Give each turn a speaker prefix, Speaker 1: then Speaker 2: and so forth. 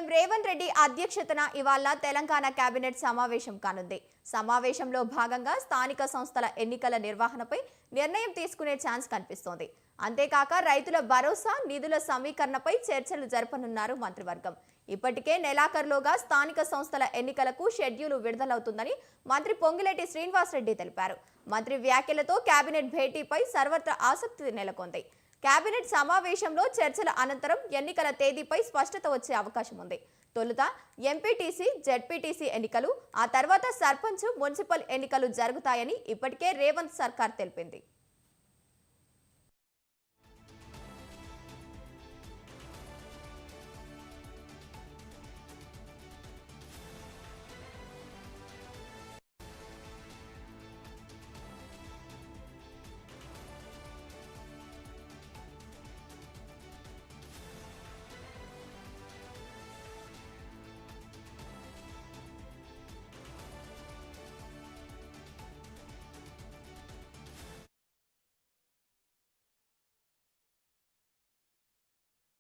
Speaker 1: CM Revanth Reddy అధ్యక్షతన ఇవాళ Telangana cabinet సమావేశం కానుంది. సమావేశంలో భాగంగా స్థానిక సంస్థల ఎన్నికల నిర్వహణపై నిర్ణయం తీసుకునే ఛాన్స్ కనిపిస్తోంది. అంతేకాక రైతుల భరోసా నిధుల సమీకరణపై చర్చలు జరపనున్నారు మంత్రివర్గం. ఇప్పటికే నెలాఖరులోగా స్థానిక సంస్థల ఎన్నికలకు షెడ్యూల్ విడుదలవుతుందని మంత్రి పొంగులేటి శ్రీనివాసరెడ్డి తెలిపారు. మంత్రి వ్యాఖ్యలతో కేబినెట్ భేటీపై సర్వత్రా ఆసక్తి నెలకొంది. కేబినెట్ సమావేశంలో చర్చల అనంతరం ఎన్నికల తేదీపై స్పష్టత వచ్చే అవకాశం ఉంది. తొలుత ఎంపీటీసీ, జెడ్పీటీసీ ఎన్నికలు, ఆ తర్వాత సర్పంచ్, మున్సిపల్ ఎన్నికలు జరుగుతాయని ఇప్పటికే రేవంత్ సర్కార్ తెలిపింది.